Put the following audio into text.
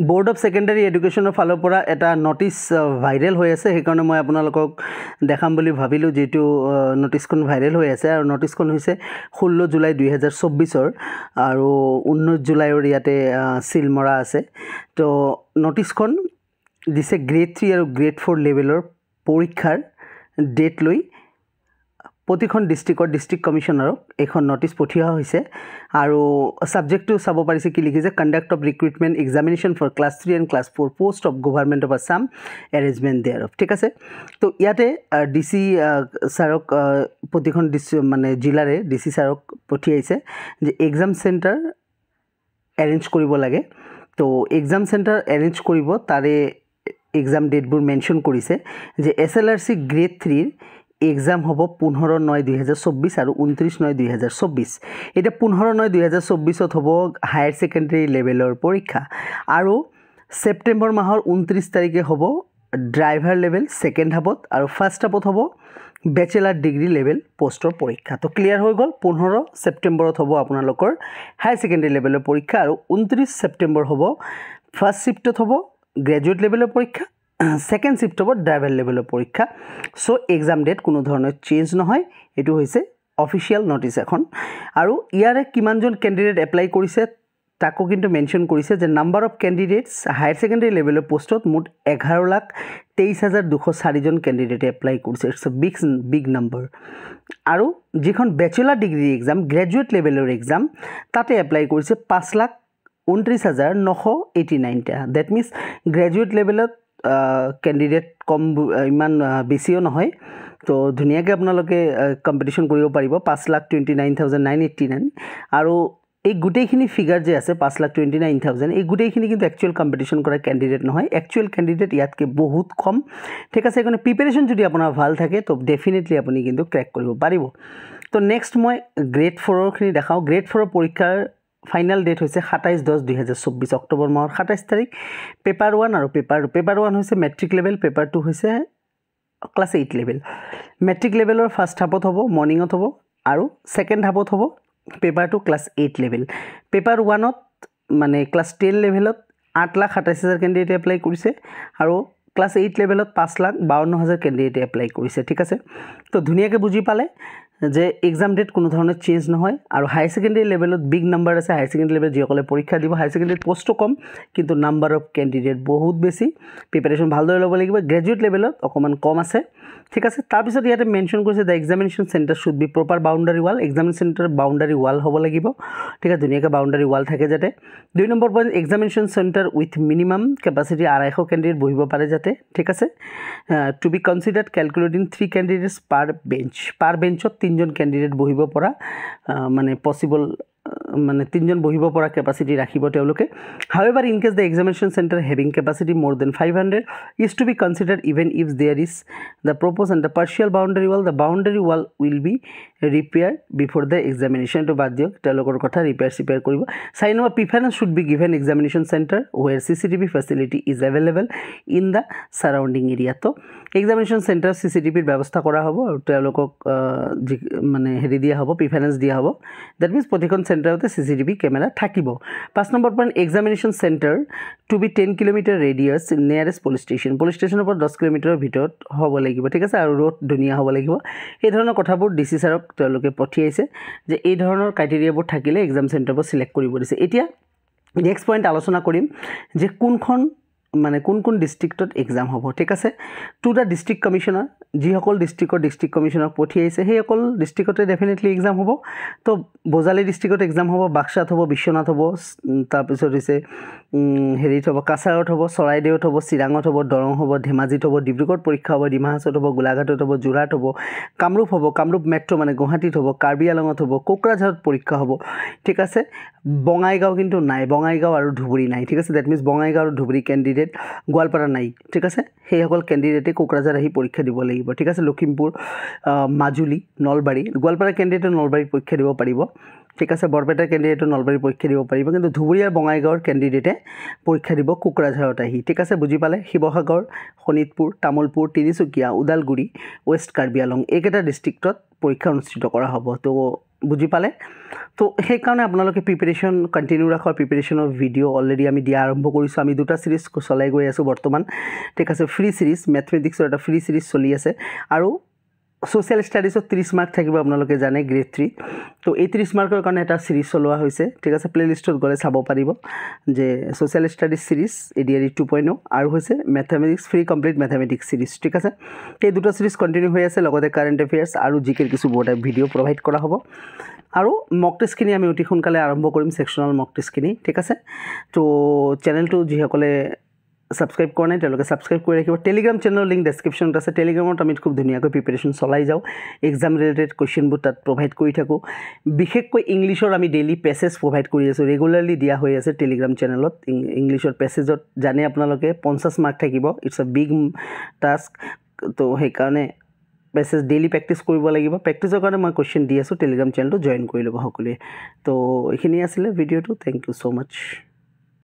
board of secondary एडुकेशनर फाলৰ পৰা এটা notice viral হৈ আছে সেইকাৰণে মই আপোনালোকক দেখাম বুলি ভাবিলো যেটো নটিছখন ভাইৰেল হৈ আছে আৰু নটিছখন হৈছে 16 জুলাই 2024 আৰু 19 জুলাইৰ ইয়াতে সিল মৰা আছে তো নটিছখন দিছে গ্ৰেড 3 আৰু গ্ৰেড 4 লেভেলৰ পৰীক্ষাৰ ডেট লৈ প্ৰতিখন ডিস্ট্ৰিক্ট কমিশনাৰক এখন নটিছ পঠিওৱা হৈছে আৰু সাবজেক্টটো চাব পাৰিছে কি লিখিছে conduct of recruitment examination for class 3 and class 4 post of government of Assam arrangement there ঠিক আছে তো ইয়াতে ডিসি সাৰক প্ৰতিখন মানে জিলাৰে ডিসি সাৰক পঠিয়াইছে যে এক্সাম সেন্টাৰ এৰেঞ্জ কৰিব লাগে তো এক্সাম সেন্টাৰ এৰেঞ্জ কৰিব তাৰে এক্সাম ডেটবোৰ মেনশন কৰিছে যে এছএলআৰসি গ্ৰেড 3 एग्जाम हबो 15/9/2024 और 29/9/2024 এটা 15/9/2024 हबो हायर सेकेंडरी लेवलर परीक्षा और सेप्टेम्बर माहर 29 तारिखे हबो ड्राइवर लेवल सेकेंड हाफत और फर्स्ट हाफत हबो बैचलर डिग्री लेवल पोस्टर परीक्षा तो क्लियर हो गल 15 सेप्टेम्बरत हबो आपनालोकर हायर सेकेंडरी लेवलर परीक्षा और 29 सेप्टेम्बर हबो फर्स्ट शिफ्टत हबो ग्रेजुएट लेवलर परीक्षा सेकेंड शिफ्ट हबो ड्राइवर लेवलर परीक्षा सो एग्जाम डेट कोनो धৰণৰ চেঞ্জ নহয় এটো হৈছে অফিশিয়াল নোটিস এখন আৰু ইয়াৰে কিমানজন ক্যান্ডিডেট এপ্লাই কৰিছে তাকো কিন্তু মেনশন কৰিছে যে number of candidates higher secondary লেভেলৰ পোষ্টত মুঠ 11,23,204 জন ক্যান্ডিডেট এপ্লাই কৰিছে ইটস আ বিগ নাম্বাৰ আৰু যিখন ব্যাচেলাৰ ডিগ্ৰি এক্সাম গ্ৰেজুৱেট লেভেলৰ এক্সাম তাতে এপ্লাই কৰিছে 5,29,989 টা দ্যাট মিন্স গ্ৰেজুৱেট লেভেলত कैंडिडेट कम इमान बेसियो নহয় तो ধুনিয়াকে আপোনালোকে কম্পিটিশন কৰিব পাৰিব 5,29,989 আৰু এই গুটেইখিনি ফিগাৰ যে আছে 5,29,000 এই গুটেইখিনি কিন্তু একচুয়াল কম্পিটিশন কৰা ক্যান্ডিডেট নহয় একচুয়াল ক্যান্ডিডেট ইয়াতকে বহুত কম ঠিক আছে এখানে প্ৰিপাৰেচন যদি আপোনাৰ ভাল থাকে তো ডেফিনেটলি আপুনি কিন্তু ক্ৰ্যাক কৰিব পাৰিব তো নেক্সট মই গ্ৰেড 4 ৰ খিনি দেখাও গ্ৰেড 4 ৰ পৰীক্ষাৰ फाइनल डेट होइसे 27/10/2024 अक्टोबर माहर 27 तारिख पेपर 1 और पेपर 1 होइसे मैट्रिक लेवल पेपर 2 होइसे क्लास 8 लेवल मैट्रिक लेवलर फर्स्ट हाफत हबो मॉर्निंगत हबो और सेकेंड हाफत हबो पेपर 2 क्लास 8 लेवल पेपर 1 माने क्लास 10 लेवलत 8,28,000 कैंडिडेट एप्लाई करिसे और क्लास 8 लेवलत 5,52,000 कैंडिडेट एप्लाई करिसे ठीक আছে तो धुनियाके बुझी पाले যে एग्जाम डेट কোনো ধৰণৰ চেঞ্জ নহয় আৰু হাই সেকেন্ডাৰি লেভেলত বিগ নাম্বাৰ আছে হাই সেকেন্ডাৰি লেভেল যিসকলে পৰীক্ষা দিব হাই সেকেন্ডাৰি পোস্টও কম কিন্তু নাম্বাৰ অফ ক্যান্ডিডেট বহুত বেছি প্ৰিপাৰেচন ভালদৰে ল'ব লাগিব গ্ৰেজুৱেট লেভেলত অকমান কম আছে ঠিক আছে তাৰ পিছত ইয়াতে মেনশন কৰিছে the examination centre should be proper boundary wall examination centre boundary wall হ'ব লাগিব ঠিক আছে ধুনিয়াকে বাউন্ডারি ওয়াল থাকে যাতে দুই number point examination centre with minimum capacity 250 candidate বহিব পাৰে যাতে ঠিক আছে টু বি কনসিডাৰ্ড ক্যালকুলেটিং 3 ক্যান্ডিডেটস পাৰ বেঞ্চত 3 জন ক্যান্ডিডেট বহিব পৰা মানে পসিবল মানে 3 জন বহিব পৰা ক্যাপাসিটি ৰাখিব তেওঁলোকে however in case the examination center having capacity more than 500 is to be considered even if there is the proposed and the partial boundary wall will be repaired before the examination to বাদ দিয়ক তেওঁলোকৰ কথা repair কৰিব sign of preference should be given examination center where CCTV facility is available in the surrounding area তো examination center CCTV ব্যৱস্থা কৰা হ'ব আৰু তেওঁলোকক মানে হেৰি দিয়া হ'ব প্ৰিফাৰেন্স দিয়া হ'ব that means প্ৰতিখন সেন্টাৰতে CCTV ক্যামেৰা থাকিব 5 number point examination centre to be 10 kilometre radius nearest police ষ্টেচনৰ পৰা 10 কিলোমিটাৰৰ ভিতৰত হ'ব লাগিব ঠিক আছে আৰু ৰোড ধুনিয়া হ'ব লাগিব এই ধৰণৰ কথাবোৰ ডিসি সাৰক তেওঁলোকে পঠিয়াইছে যে এই ধৰণৰ ক্ৰাইটেৰিয়াবোৰ থাকিলে এক্সাম সেন্টাৰবোৰ সিলেক্ট কৰিব দিছে এতিয়া নেক্সট পইণ্ট আলোচনা কৰিম যে কোনখন মানে কোন ডিস্ট্রিক্টত এক্সাম হ'ব ঠিক আছে টু দা ডিস্ট্রিক্ট কমিশনার যিসকল ডিস্ট্রিক্ট কমিশনার পঠিয়াইছে সেই সকল ডিস্ট্রিক্টতে ডেফিনেটলি এক্সাম হ'ব তো বজালি ডিস্ট্রিক্টত এক্সাম হ'ব বাক্সাত হ'ব বিশ্বনাথ হ'ব তাৰ পিছত হৈছে হেৰিত হ'ব কাছাৰত হ'ব চৰাইদেউত হ'ব চিৰাঙত হ'ব দৰং হ'ব ধেমাজিত হ'ব ডিব্ৰুগড়ত পৰীক্ষা হ'ব ডিমা হাছাওত হ'ব গোলাঘাটত হ'ব যোৰহাট হ'ব কামৰূপ মেট্ৰ মানে গুৱাহাটীত হ'ব কাৰ্বি আলঙত হ'ব কোকৰাঝাৰত পৰীক্ষা হ'ব ঠিক আছে বঙাইগাঁও কিন্তু নাই বঙাইগাঁও আৰু ধুবুৰী নাই ঠিক আছে দ্যাট মিন্স বঙাইগাঁও আৰু ধুবুৰী ক্যান্ডিডেট গোৱালপাৰা নাই ঠিক আছে সেই সকল ক্যান্ডিডেটে কোকৰাঝাৰ আহি পৰীক্ষা দিব লাগিব ঠিক আছে লখিমপুৰ মাজুলী নলবাৰী গোৱালপাৰা ক্যান্ডিডেটে নলবাৰী পৰীক্ষা দিব পাৰিব ঠিক আছে বৰপেটা ক্যান্ডিডেটে নলবাৰী পৰীক্ষা দিব পাৰিব কিন্তু ধুবুৰী আৰু বঙাইগাঁওৰ ক্যান্ডিডেটে পৰীক্ষা দিব কোকৰাঝাৰত আহি ঠিক আছে বুজি পালে শিৱসাগৰ শোণিতপুৰ তামুলপুৰ তিনিচুকীয়া উদালগুৰি ওয়েষ্ট কাৰ্বি আলং এইকেইটা ডিস্ট্ৰিক্টত পৰীক্ষা অনুষ্ঠিত কৰা হ'ব তো বুজি পালে তো সেইকাৰণে আপোনালোকে প্ৰিপেৰেশ্যন কণ্টিনিউ ৰাখক প্ৰিপেৰেশ্যনৰ ভিডিঅ' অলৰেডি আমি দিয়া আৰম্ভ কৰিছোঁ আমি 2টা ছিৰিজ চলাই গৈ আছোঁ বৰ্তমান ঠিক আছে ফ্ৰী ছিৰিজ মেথমেটিক্সৰ এটা ফ্ৰী ছিৰিজ চলি আছে আৰু সোশ্যাল ষ্টাডিজত 30 মাৰ্ক থাকিব আপোনালোকে জানে গ্ৰেড 3 তো এই 30 মাৰ্কৰ কাৰণে এটা ছিৰিজ চলোৱা হৈছে ঠিক আছে প্লেলিষ্টত গ'লে চাব পাৰিব যে সোশ্যাল ষ্টাডিজ ছিৰিজ এডিআৰই 2.0 আৰু হৈছে mathematics free complete mathematics series ঠিক আছে এই দুটা ছিৰিজ কণ্টিনিউ হৈ আছে লগতে কাৰেণ্ট এফেয়াৰ্ছ আৰু জিকেৰ কিছু বোৰ্ডে ভিডিঅ' প্ৰভাইড কৰা হ'ব আৰু মক টেষ্টখিনি আমি অতি সোনকালে আৰম্ভ কৰিম ছেকশ্যনাল মক টেষ্টখিনি ঠিক আছে তো চেনেলটো যিসকলে সাবস্ক্ৰাইব কৰা নাই তেওঁলোকে সাবস্ক্ৰাইব কৰি ৰাখিব টেলিগ্ৰাম চেনেলৰ লিংক ডেসক্ৰিপচনত আছে টেলিগ্ৰামত আমি খুব ধুনীয়াকৈ প্ৰিপাৰেচন চলাই যাওঁ এক্সাম ৰিলেটেড কোৱেশ্চনবোৰ তাত প্ৰভাইড কৰি থাকোঁ বিশেষকৈ ইংলিছৰ আমি ডেইলি পেছেজ প্ৰভাইড কৰি আছোঁ ৰেগুলাৰলি দিয়া হৈ আছে টেলিগ্ৰাম চেনেলত ইংলিছৰ পেছেজত জানে আপোনালোকে 50 মাৰ্ক থাকিব ইটছ আ বিগ টাস্ক তো সেইকাৰণে পেছেজ ডেইলি প্ৰেক্টিছ কৰিব লাগিব প্ৰেক্টিছৰ কাৰণে মই কোৱেশ্চন দি আছোঁ টেলিগ্ৰাম চেনেলটো জয়েন কৰি ল'ব সকলোৱে তো এইখিনি আছিলে ভিডিঅ'টো থেংক ইউ সো মাচ